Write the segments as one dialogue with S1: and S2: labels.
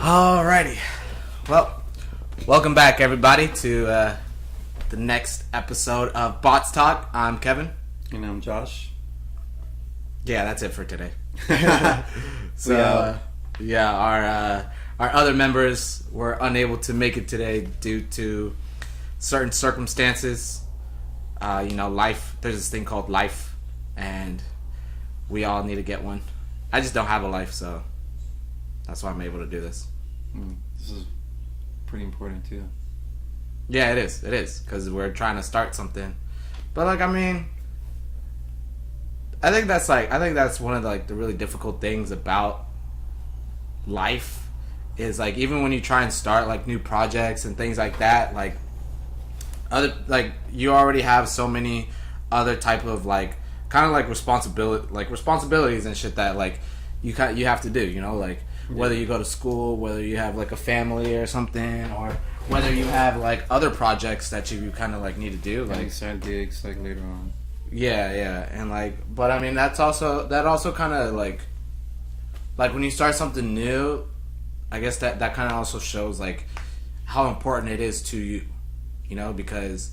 S1: Alrighty. Well, welcome back, everybody, to the next episode of Botstalk. I'm Kevin.
S2: And I'm Josh.
S1: Yeah, that's it for today. So, our other members were unable to make it today due to certain circumstances. Life. There's this thing called life, and we all need to get one. I just don't have a life, so that's why I'm able to do this.
S2: This is pretty important too.
S1: Yeah, it is. It is, because we're trying to start something. But I think that's one of the really difficult things about life is even when you try and start new projects and things like that, you already have so many other type of responsibilities and shit that you have to do, whether you go to school, whether you have a family or something, or whether you have when projects that you kind of need to do,
S2: side gigs later on.
S1: Yeah, and that also kind of when you start something new, I guess that kind of also shows how important it is to you, because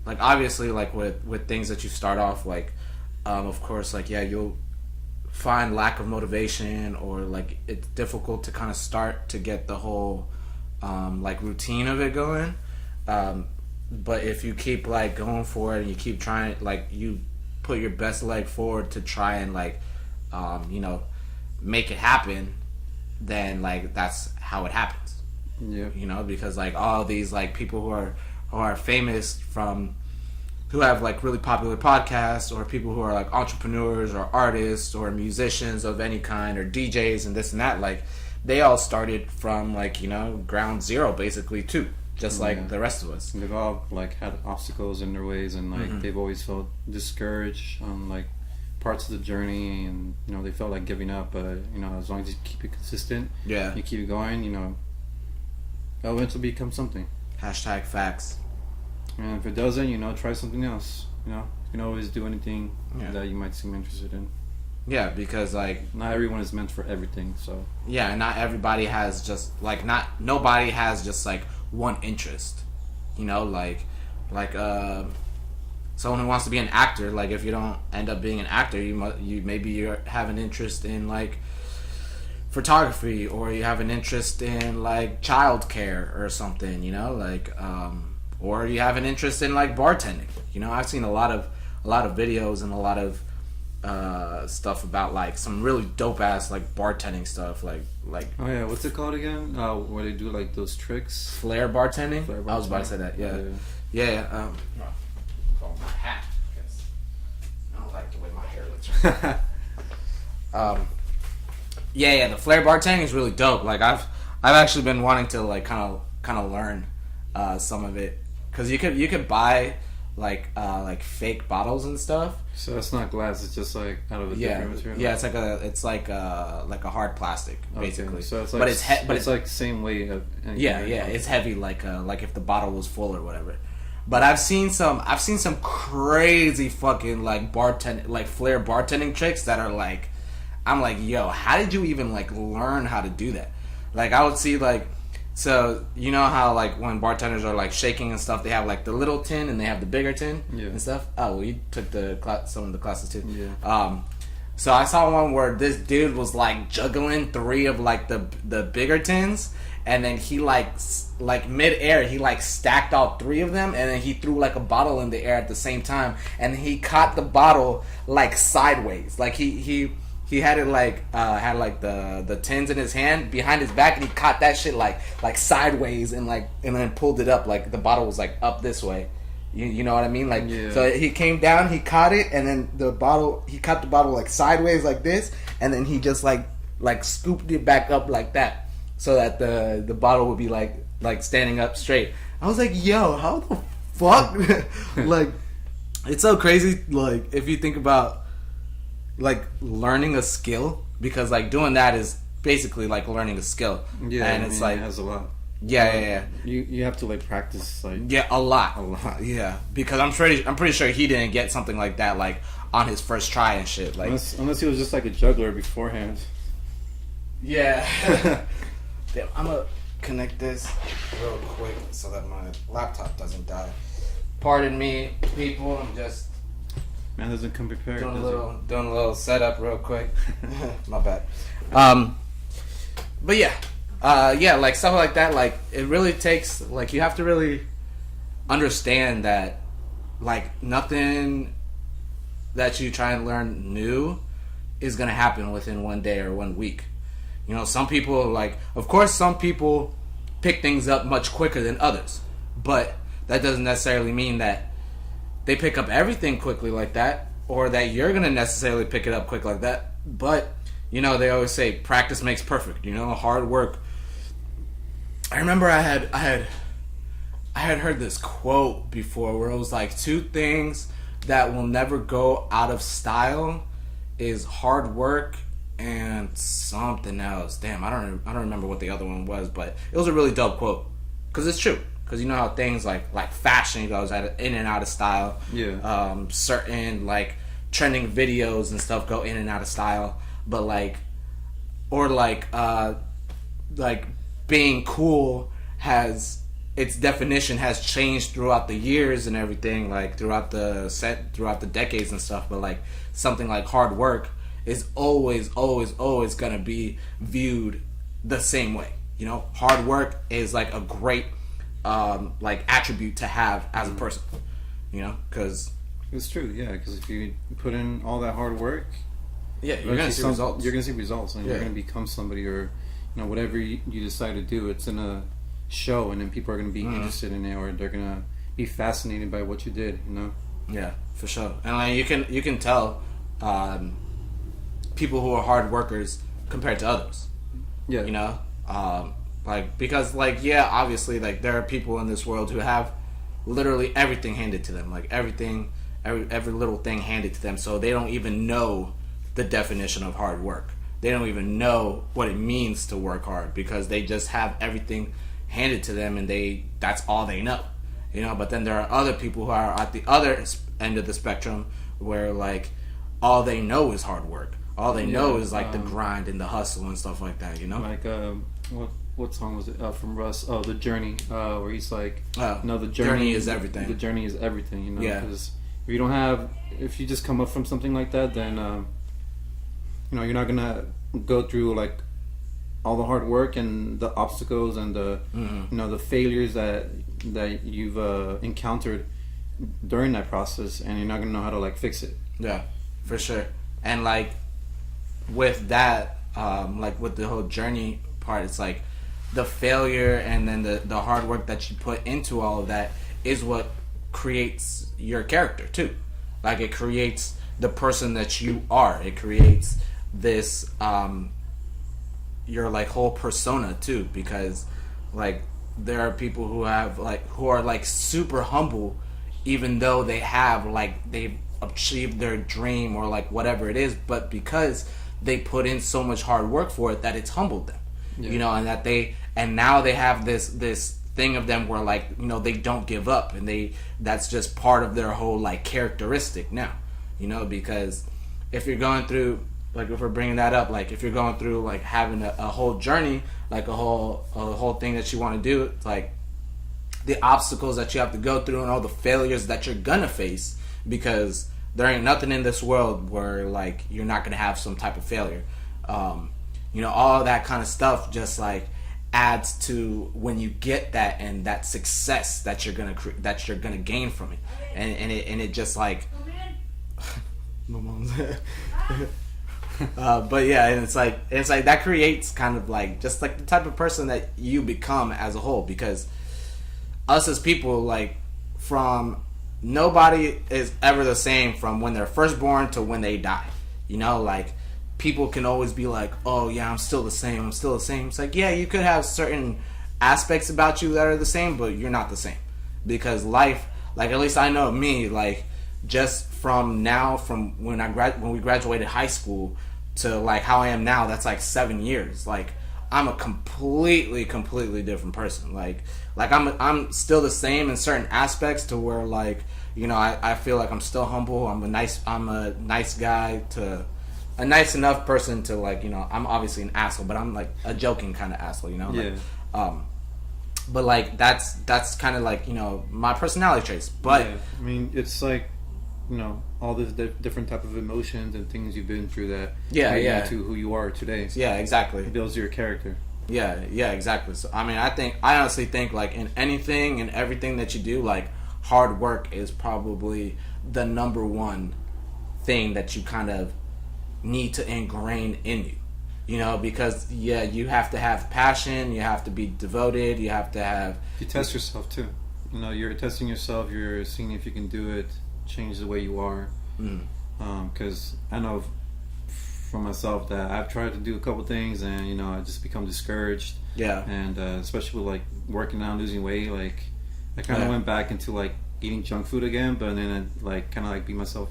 S1: obviously with things that you start off of course you'll find lack of motivation, or it's difficult to kind of start to get the whole routine of it going, but if you keep going for it and you keep trying, you put your best leg forward to try and make it happen, then that's how it happens.
S2: Yeah.
S1: Because all these people who are famous, who have really popular podcasts, or people who are entrepreneurs or artists or musicians of any kind, or DJs and this and that, they all started from ground zero basically too, just like the rest of us.
S2: They've all had obstacles in their ways, and they've always felt discouraged on parts of the journey, and they felt giving up, but as long as you keep it consistent, you keep it going, it'll eventually become something.
S1: Hashtag facts.
S2: And if it doesn't, try something else. You can always do anything that you might seem interested in.
S1: Yeah, because
S2: not everyone is meant for everything, so.
S1: Yeah, not everybody has just nobody has just one interest. Someone who wants to be an actor, if you don't end up being an actor, you maybe have an interest in photography, or you have an interest in childcare or something, or you have an interest in bartending. I've seen a lot of videos and a lot of stuff about some really dope ass bartending stuff, oh
S2: yeah, what's it called again? Where they do those tricks?
S1: Flair bartending. I was about to say that. Yeah. My hat, because I don't like the way my hair looks right now. The flair bartending is really dope. I've actually been wanting to kind of learn some of it, because you could buy fake bottles and stuff.
S2: So it's not glass; it's just out of a different material.
S1: Yeah, it's like a hard plastic basically.
S2: Okay. So it's
S1: but it's
S2: the same weight of.
S1: It's heavy like if the bottle was full or whatever. But I've seen some crazy fucking flair bartending tricks that are I'm yo, how did you even learn how to do that? I would see so you know how when bartenders are shaking and stuff, they have the little tin and they have the bigger tin and stuff. Oh, well, you took some of the classes too.
S2: Yeah.
S1: So I saw one where this dude was juggling 3 of the bigger tins, and then he mid-air he stacked all 3 of them, and then he threw a bottle in the air at the same time, and he caught the bottle sideways. He had it had the tins in his hand behind his back, and he caught that shit sideways, and then pulled it up the bottle was up this way. You know what I mean? So he came down, he caught it, and then he caught the bottle sideways like this, and then he just scooped it back up like that, so that the bottle would be standing up straight. I was yo, how the fuck? It's so crazy. If you think about learning a skill, because doing that is basically learning a skill.
S2: Yeah,
S1: and it's
S2: it has a lot.
S1: Yeah.
S2: You have to practice
S1: a lot. Yeah, because I'm pretty sure he didn't get something like that on his first try and shit.
S2: Unless he was just a juggler beforehand.
S1: Yeah. Damn, I'm gonna connect this real quick so that my laptop doesn't die. Pardon me, people. I'm just
S2: man doesn't come prepared.
S1: Doing a little setup real quick. My bad. But yeah, like stuff like that. Like it really takes. Like you have to really understand that. Like nothing that you try and learn new is gonna happen within one day or 1 week. You know, some people of course, some people pick things up much quicker than others, but that doesn't necessarily mean that they pick up everything quickly like that, or that you're gonna necessarily pick it up quick like that. But you know, they always say practice makes perfect. You know, hard work. I remember I had heard this quote before where it was like 2 things that will never go out of style is hard work and something else. Damn, I don't remember what the other one was, but it was a really dope quote because it's true. Because you know how things like fashion goes in and out of style.
S2: Yeah.
S1: Certain like trending videos and stuff go in and out of style, but like being cool has its definition has changed throughout the years and everything, like throughout the decades and stuff. But like something like hard work is always gonna be viewed the same way. You know, hard work is like a great like attribute to have as a person. You know, because
S2: it's true. Yeah, because if you put in all that hard work,
S1: yeah, you're gonna see results.
S2: You're gonna see results, and you're gonna become somebody, or you know, whatever you decide to do. It's in a show, and then people are gonna be interested in it, or they're gonna be fascinated by what you did. You know.
S1: Yeah, for sure. And like you can tell people who are hard workers compared to others.
S2: Yeah.
S1: You know, like because like yeah, obviously like there are people in this world who have literally everything handed to them, like everything, every little thing handed to them, so they don't even know the definition of hard work. They don't even know what it means to work hard because they just have everything handed to them and that's all they know. You know, but then there are other people who are at the other end of the spectrum where like all they know is hard work. All they know is like the grind and the hustle and stuff like that, you know?
S2: Like what song was it from Russ? Oh, The Journey, where he's like, no, the journey
S1: is everything.
S2: The journey is everything, you know?
S1: Yeah.
S2: Because if you just come up from something like that, then you know, you're not gonna go through like all the hard work and the obstacles and the you know, the failures that you've encountered during that process, and you're not gonna know how to like fix it.
S1: Yeah, for sure. And like with that, like with the whole journey part, it's like the failure and then the hard work that you put into all of that is what creates your character too. Like it creates the person that you are. It creates this your like whole persona too, because like there are people who are like super humble even though they've achieved their dream or like whatever it is, but because they put in so much hard work for it that it's humbled them. Yeah. You know, and now they have this thing of them where like, you know, they don't give up, and that's just part of their whole like characteristic now, you know, because if you're going through, like if we're bringing that up, like if you're going through like having a whole journey, like a whole thing that you want to do, it's like the obstacles that you have to go through and all the failures that you're gonna face, because there ain't nothing in this world where like you're not gonna have some type of failure. You know, all that kind of stuff just like adds to when you get that and that success that you're gonna gain from it, and it just like my mom's but yeah, and it's like that creates kind of like just like the type of person that you become as a whole, because us as people, like from nobody is ever the same from when they're first born to when they die. You know, like people can always be like, oh yeah, I'm still the same. It's like, yeah, you could have certain aspects about you that are the same, but you're not the same, because life, like at least I know me, like just from when we graduated high school to like how I am now, that's like 7 years. Like I'm a completely different person. Like I'm still the same in certain aspects to where like, you know, I feel like I'm still humble. I'm a nice guy to a nice enough person to like, you know, I'm obviously an asshole, but I'm like a joking kind of asshole, you know.
S2: Yeah.
S1: Like, but like that's kind of like, you know, my personality traits. But
S2: yeah. I mean, it's like, you know, all these different type of emotions and things you've been through that made you to who you are today.
S1: Yeah, exactly.
S2: It builds your character.
S1: Yeah, exactly. So I mean, I honestly think like in anything and everything that you do, like hard work is probably the number one thing that you kind of need to ingrain in you. You know, because you have to have passion, you have to be devoted, you have to have.
S2: You test yourself too. You know, you're testing yourself. You're seeing if you can do it, change the way you are. Because I know for myself that I've tried to do a couple things, and you know, I just become discouraged. Yeah. And especially with like working out, losing weight, like I kind of went back into like eating junk food again, but then I like kind of like beat myself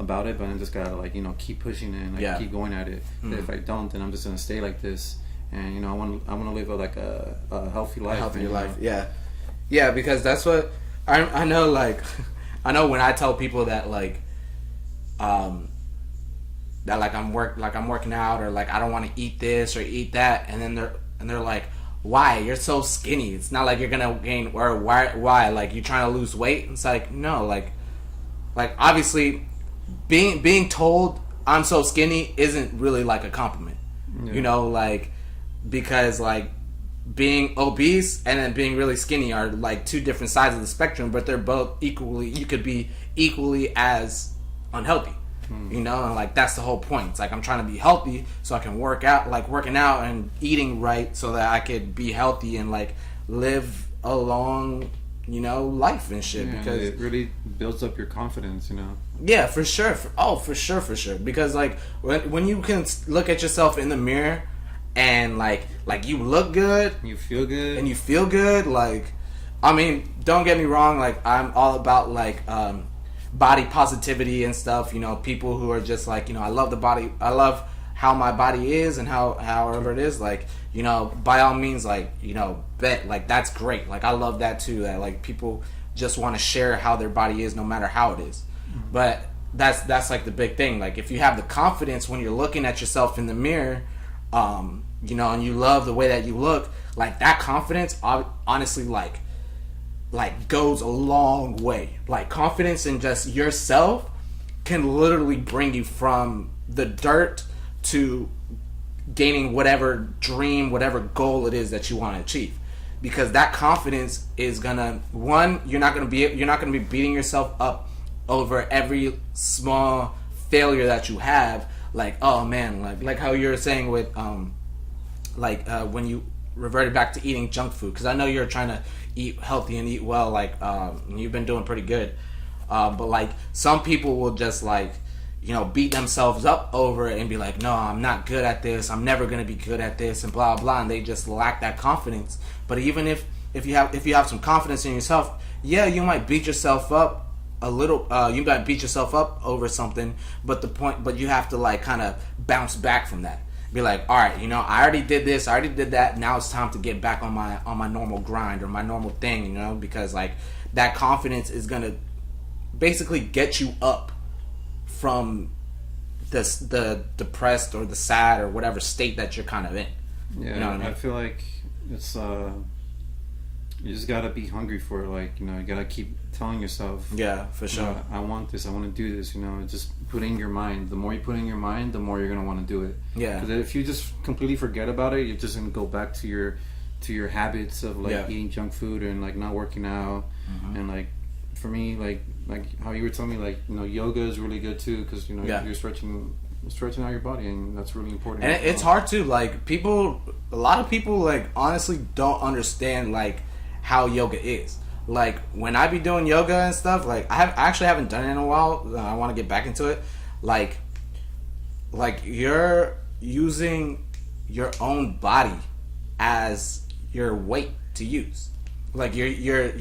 S2: about it, but I just gotta like, you know, keep pushing it and like keep going at it. If I don't, then I'm just gonna stay like this, and you know, I want to live a healthy life.
S1: Yeah, because that's what I know. Like, I know when I tell people that like, that like I'm working out, or like I don't want to eat this or eat that, and then they're like, why? You're so skinny. It's not like you're gonna gain, or why? Like, you're trying to lose weight? It's like, no, like obviously. Being told I'm so skinny isn't really like a compliment, you know, like, because like being obese and then being really skinny are like two different sides of the spectrum, but they're both equally, you could be equally as unhealthy, you know, and like that's the whole point. It's like I'm trying to be healthy so I can working out and eating right so that I could be healthy and like live a long, you know, life and shit. Because
S2: it really builds up your confidence, you know.
S1: Yeah, for sure. For sure. Because like when you can look at yourself in the mirror and like you look good,
S2: you feel good,
S1: like, I mean, don't get me wrong, like I'm all about like body positivity and stuff, you know, people who are just like, you know, I love the body, I love how my body is and however it is, like, you know, by all means, like, you know, like that's great. Like I love that too, that like people just want to share how their body is no matter how it is. But that's like the big thing. Like if you have the confidence when you're looking at yourself in the mirror, you know, and you love the way that you look, like that confidence honestly like goes a long way. Like confidence in just yourself can literally bring you from the dirt to gaining whatever dream, whatever goal it is that you want to achieve. Because that confidence is gonna, one, you're not gonna be beating yourself up over every small failure that you have, like, oh man, like how you're saying with when you reverted back to eating junk food, because I know you're trying to eat healthy and eat well, like you've been doing pretty good, but like some people will just like, you know, beat themselves up over it and be like, no, I'm not good at this, I'm never gonna be good at this, and blah blah, and they just lack that confidence. But even if you have some confidence in yourself, yeah, you might beat yourself up a little, you might beat yourself up over something, but you have to like kind of bounce back from that. Be like, all right, you know, I already did this, I already did that, now it's time to get back on my normal grind or my normal thing, you know, because like that confidence is gonna basically get you up from the depressed or the sad or whatever state that you're kind of in.
S2: Yeah, you know what I mean? I feel like it's you just gotta be hungry for it. Like, you know, you gotta keep telling yourself,
S1: yeah, for sure,
S2: I want this, I want to do this, you know. Just put in your mind. The more you put in your mind, the more you're gonna want to do it. Yeah, because if you just completely forget about it, you're just gonna go back to your habits of like eating junk food and like not working out. And like for me, like how you were telling me, like, you know, yoga is really good too, because, you know, you're stretching out your body, and that's really important.
S1: And it's hard too. Like a lot of people like honestly don't understand like how yoga is. Like when I be doing yoga and stuff, like I actually haven't done it in a while. I want to get back into it. Like you're using your own body as your weight to use. Like you're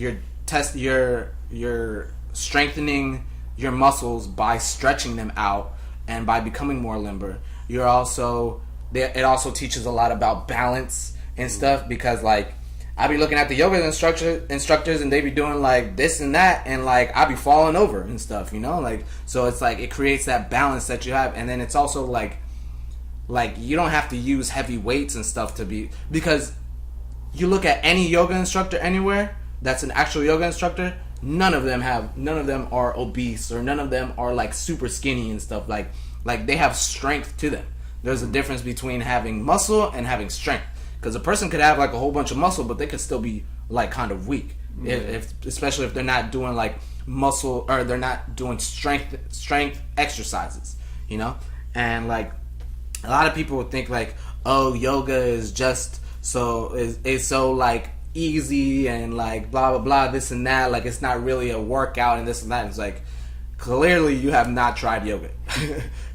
S1: strengthening your muscles by stretching them out and by becoming more limber. It also teaches a lot about balance and stuff, because like I be looking at the yoga instructors and they be doing like this and that, and like I be falling over and stuff, you know, like, so it's like it creates that balance that you have. And then it's also like like you don't have to use heavy weights and stuff to be, because you look at any yoga instructor anywhere that's an actual yoga instructor, none of them are obese, or none of them are like super skinny and stuff. Like they have strength to them. There's a difference between having muscle and having strength, because a person could have like a whole bunch of muscle but they could still be like kind of weak, if especially if they're not doing like muscle, or they're not doing strength exercises, you know. And like a lot of people would think like, oh, yoga is just is so like easy and like blah blah blah, this and that, like it's not really a workout and this and that. And it's like, clearly you have not tried yoga,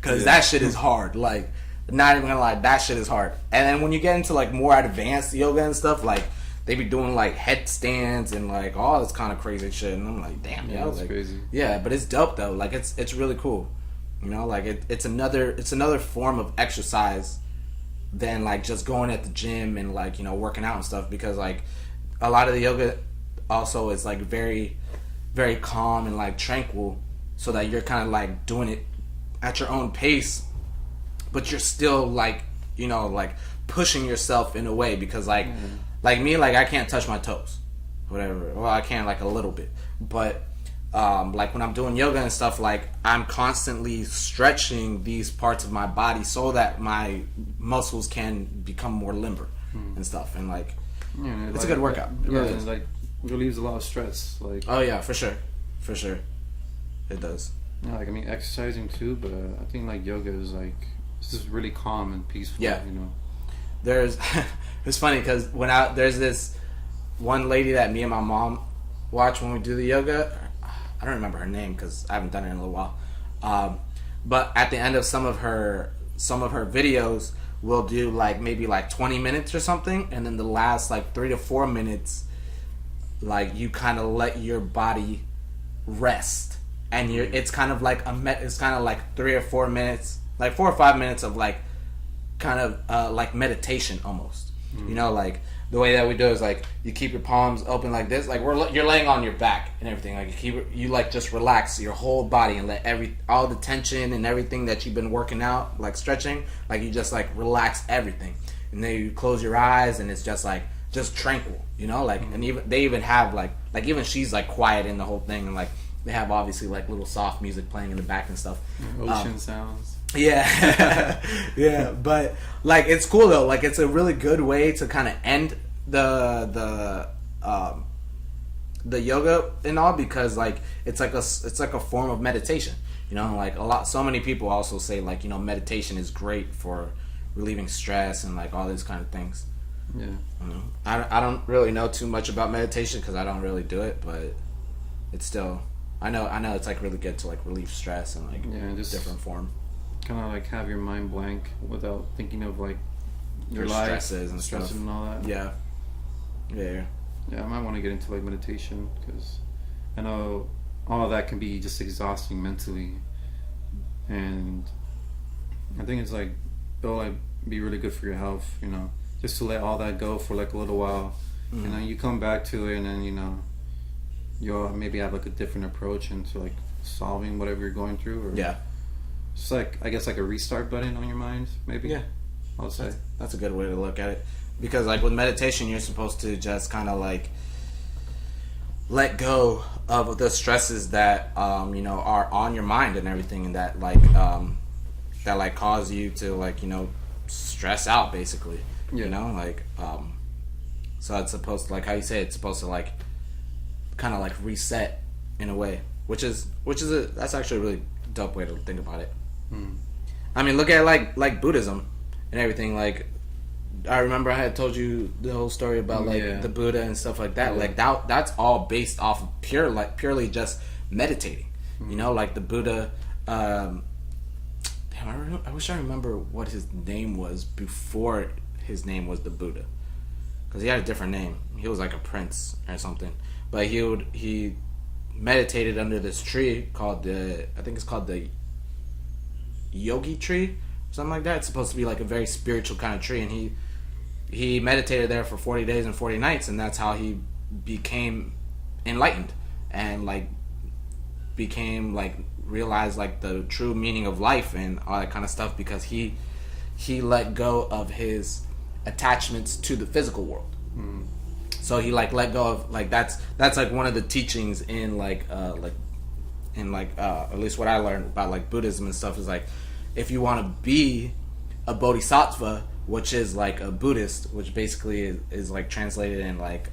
S1: because that shit is hard. Like, not even gonna lie, that shit is hard. And then when you get into like more advanced yoga and stuff, like they be doing like headstands and like all this kind of crazy shit, and I'm like, damn, yo,
S2: that's
S1: like,
S2: crazy.
S1: Yeah, but it's dope though. Like it's really cool, you know. Like it's another form of exercise than like just going at the gym and like, you know, working out and stuff, because like a lot of the yoga also is like very, very calm and like tranquil, so that you're kind of like doing it at your own pace, but you're still like, you know, like pushing yourself in a way, because like like me, like I can't touch my toes, whatever. Well, I can like a little bit, but like when I'm doing yoga and stuff, like I'm constantly stretching these parts of my body so that my muscles can become more limber and stuff. And like, it's like a good workout.
S2: It like relieves a lot of stress. Like,
S1: oh yeah, for sure, it does.
S2: Yeah, like I mean, exercising too, but I think like yoga is like, it's just really calm and peaceful.
S1: Yeah,
S2: you know.
S1: There's it's funny because there's this one lady that me and my mom watch when we do the yoga. I don't remember her name because I haven't done it in a little while. But at the end of some of her videos, we'll do like maybe like 20 minutes or something, and then the last like 3 to 4 minutes, like you kind of let your body rest, and it's kind of like it's kind of like 3 or 4 minutes, like 4 or 5 minutes of like kind of like meditation almost. You know, like the way that we do it is like you keep your palms open like this, like you're laying on your back and everything. Like you like just relax your whole body and let all the tension and everything that you've been working out, like stretching, like you just like relax everything, and then you close your eyes and it's just like just tranquil, you know, like and even they even have like even she's like quiet in the whole thing, and like they have obviously like little soft music playing in the back and stuff.
S2: Ocean sounds.
S1: Yeah. Yeah, but like it's cool though. Like it's a really good way to kind of end the yoga and all, because like it's like a form of meditation, you know. Like so many people also say like, you know, meditation is great for relieving stress and like all these kind of things.
S2: Yeah.
S1: I don't really know too much about meditation because I don't really do it, but it's still, I know it's like really good to like relieve stress and like
S2: just
S1: different form.
S2: Kind of like have your mind blank without thinking of like
S1: your
S2: life,
S1: stresses and
S2: stress
S1: stuff
S2: and all that.
S1: Yeah.
S2: I might want to get into like meditation, because I know all of that can be just exhausting mentally, and I think it's like it'll like be really good for your health, you know, just to let all that go for like a little while, and then you come back to it, and then, you know, you'll maybe have like a different approach into like solving whatever you're going through, or just like, I guess, like a restart button on your mind, maybe.
S1: Yeah,
S2: I would say
S1: that's a good way to look at it, because like with meditation, you're supposed to just kind of like let go of the stresses that you know are on your mind and everything, and that like cause you to like, you know, stress out basically. You know, like so it's supposed to, like how you say, it's supposed to like kind of like reset in a way, which is that's actually a really dope way to think about it. I mean, look at like Buddhism and everything. Like I remember I had told you the whole story about like the Buddha and stuff like that. Like that's all based off of purely just meditating. You know, like the Buddha. Damn, I wish I remember what his name was before his name was the Buddha, because he had a different name. He was like a prince or something. But he meditated under this tree called I think it's called the Yogi tree, something like that. It's supposed to be like a very spiritual kind of tree, and he meditated there for 40 days and 40 nights, and that's how he became enlightened and like became like realized like the true meaning of life and all that kind of stuff, because he he let go of his attachments to the physical world. So he like let go of like that's like one of the teachings in at least what I learned about like Buddhism and stuff is like if you want to be a bodhisattva, which is like a Buddhist, which basically is like translated in like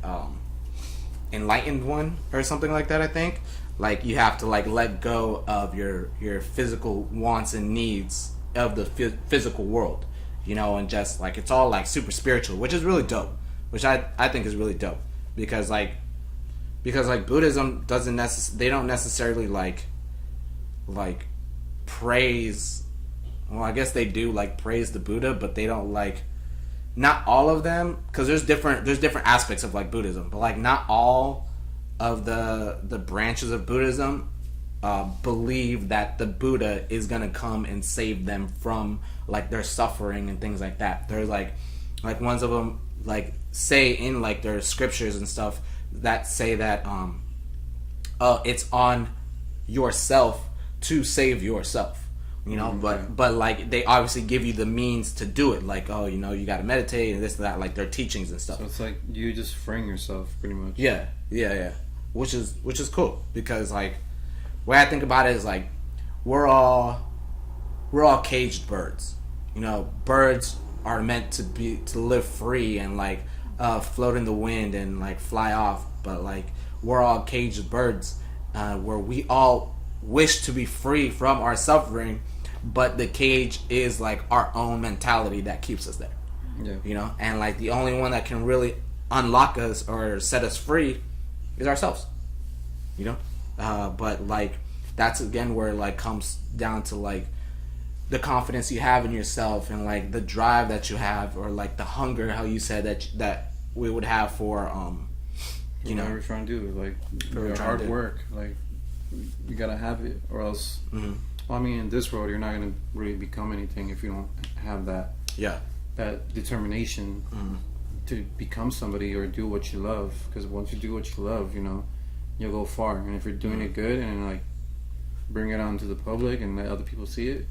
S1: enlightened one or something like that, I think. Like you have to like let go of your physical wants and needs of the physical world, you know, and just like it's all like super spiritual, which is really dope, which I think is really dope because Buddhism doesn't they don't necessarily like praise. Well, I guess they do like praise the Buddha, but they don't like not all of them because there's different aspects of like Buddhism, but like not all of the branches of Buddhism believe that the Buddha is gonna come and save them from like their suffering and things like that. There's like ones of them like say in like their scriptures and stuff that say that it's on yourself to save yourself, you know. But like they obviously give you the means to do it, like you know you got to meditate and this and that, like their teachings and stuff.
S2: So it's like you just freeing yourself pretty much.
S1: Yeah, which is cool because like the way I think about it is like we're all caged birds, you know. Birds are meant to live free and like float in the wind and like fly off, but like we're all caged birds where we all wish to be free from our suffering, but the cage is like our own mentality that keeps us there. Yeah. You know, and like the only one that can really unlock us or set us free is ourselves. You know, but like that's again where it like comes down to like the confidence you have in yourself and like the drive that you have, or like the hunger, how you said that we would have for you know,
S2: what we're trying to do, like your hard work, like you gotta have it, or else. Well, I mean, in this world, you're not gonna really become anything if you don't have that. Yeah. That determination to become somebody or do what you love. Because once you do what you love, you know, you'll go far. And if you're doing it good and like bring it out to the public and let other people see it,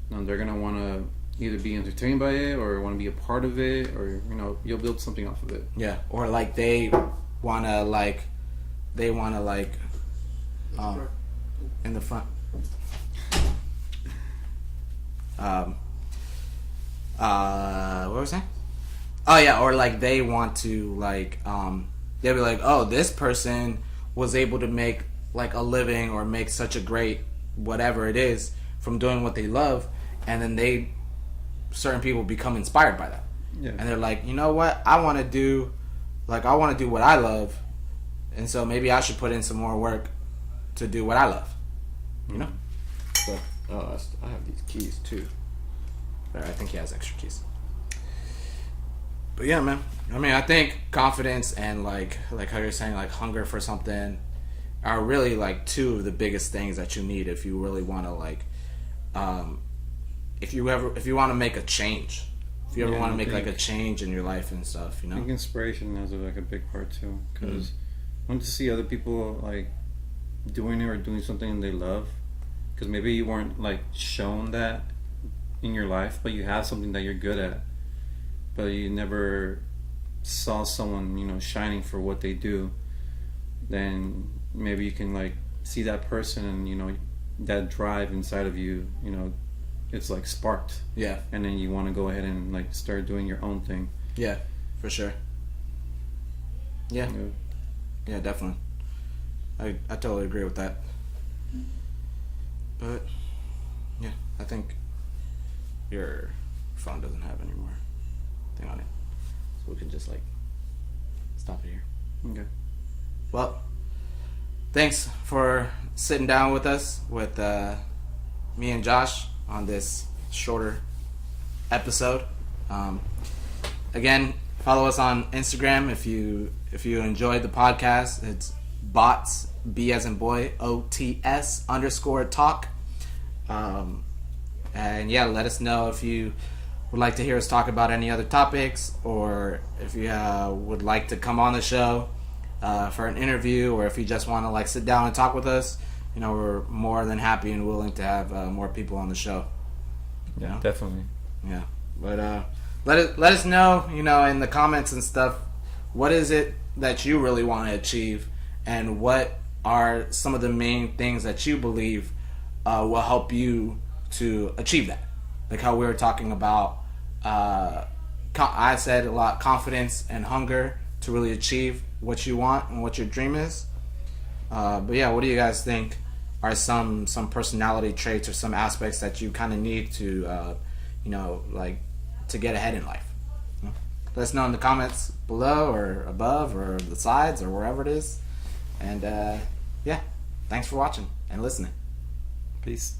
S2: you know, they're gonna want to either be entertained by it or want to be a part of it, or you know, you'll build something off of it.
S1: Yeah. Or like they wanna in the front. What was I saying? Oh yeah, or like they want to like they'll be like, oh, this person was able to make like a living or make such a great whatever it is from doing what they love, and then certain people become inspired by that. Yeah. And they're like, you know what, I want to do what I love, and so maybe I should put in some more work to do what I love. You know? So, I have these keys too. I think he has extra keys. But yeah, man. I mean, I think confidence and like how you're saying, like hunger for something are really like two of the biggest things that you need if you really want to like, if you want to make a change, if you ever want to make like a change in your life and stuff, you know.
S2: I think inspiration is like a big part too, because I want to see other people like doing it or doing something they love, because maybe you weren't like shown that in your life, but you have something that you're good at, but you never saw someone, you know, shining for what they do. Then maybe you can like see that person, and you know, that drive inside of you, you know, it's like sparked. Yeah. And then you want to go ahead and like start doing your own thing.
S1: Yeah, for sure. Yeah. Yeah, definitely. I totally agree with that. But yeah, I think your phone doesn't have any more thing on it, so we can just like stop it here. Okay. Well, thanks for sitting down with us with me and Josh on this shorter episode. Again, follow us on Instagram if you enjoyed the podcast. It's bots, B as in boy, OTS _talk. And yeah, let us know if you would like to hear us talk about any other topics, or if you would like to come on the show for an interview, or if you just want to like sit down and talk with us. You know, we're more than happy and willing to have more people on the show.
S2: Yeah, definitely.
S1: Yeah. But let us know, in the comments and stuff, what is it that you really want to achieve, and what are some of the main things that you believe will help you to achieve that. Like how we were talking about, I said a lot, confidence and hunger to really achieve what you want and what your dream is. But yeah, what do you guys think are some personality traits or some aspects that you kind of need to, to get ahead in life? Let us know in the comments below or above or the sides or wherever it is. And yeah, thanks for watching and listening.
S2: Peace.